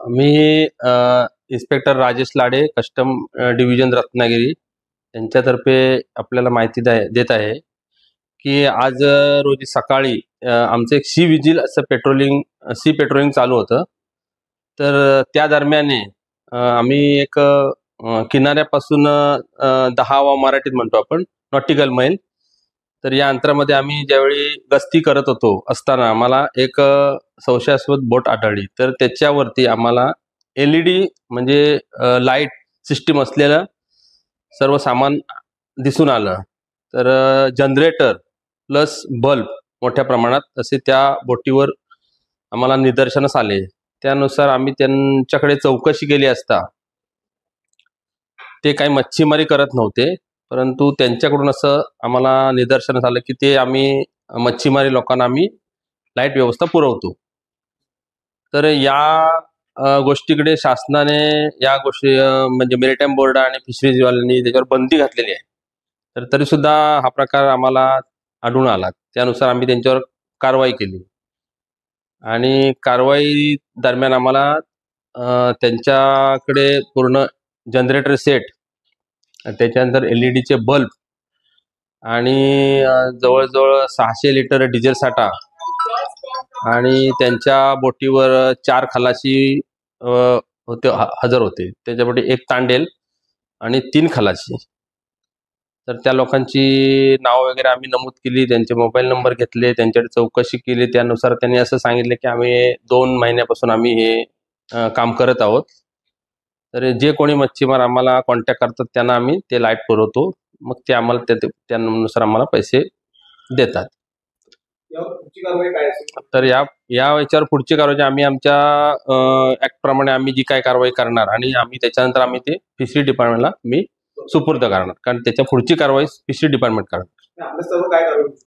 मी inspector Rajesh लाडे, custom division Ratnagiri यांच्यातर्फे आपल्याला माहिती देत आहे की आज रोजी सकाळी आमचं एक सी विजिल असं पेट्रोलिंग चालू होतं. तर त्या दरम्यान आम्ही एक किनाऱ्यापासून 10 वा मराठीत म्हणतो आपण नॉटिकल मैल, तर या अंतरामध्ये आम्ही ज्यावेळी गस्ती करत होतो असताना आम्हाला एक संशयास्पद बोट आढळली. तर त्याच्यावरती आम्हाला LED म्हणजे लाईट सिस्टीम असलेलं सर्व सामान दिसून आलं. तर जनरेटर प्लस बल्ब मोठ्या प्रमाणात असे त्या बोटीवर आम्हाला निदर्शनास आले. त्यानुसार आम्ही त्यांच्याकडे चौकशी केली असता ते काही मच्छीमारी करत नव्हते, परंतु त्यांच्याकडून असं आम्हाला निदर्शनास आलं की ते आम्ही मच्छीमारी लोकांना आम्ही लाईट व्यवस्था पुरवतो. तर या गोष्टीकडे शासनाने या गोष्टी म्हणजे मेरीटाईम बोर्ड आणि फिशरीजवाल्यांनी त्याच्यावर बंदी घातलेली आहे. तर तरी सुद्धा हा प्रकार आम्हाला आढळून आला. त्यानुसार आम्ही त्यांच्यावर कारवाई केली आणि कारवाई दरम्यान आम्हाला त्यांच्याकडे पूर्ण जनरेटर सेट, त्याच्यानंतर LED बल्ब आणि जवळजवळ 600 लिटर डिझेल साठा आणि त्यांच्या बोटीवर 4 खलाशी हजर होते. त्याच्यामध्ये 1 तांडेल आणि 3 खलाशी. तर त्या लोकांची नाव वगैरे आम्ही नमूद केली, त्यांचे मोबाईल नंबर घेतले, त्यांच्याकडे चौकशी केली. त्यानुसार त्यांनी असं सांगितलं की आम्ही 2 महिन्यापासून आम्ही हे काम करत आहोत. तर जे कोणी मच्छीमार आम्हाला कॉन्टॅक्ट करतात त्यांना आम्ही ते लाईट पुरवतो. मग ते आम्हाला त्यानुसार आम्हाला पैसे देतात. तर या याच्यावर पुढची कारवाई आम्ही आमच्या ऍक्ट प्रमाणे आम्ही जी काय कारवाई करणार आणि आम्ही त्याच्यानंतर आम्ही ते फिशरी डिपार्टमेंटला मी सुपूर्द करणार, कारण त्याच्या पुढची कारवाई फिशरी डिपार्टमेंट करणार.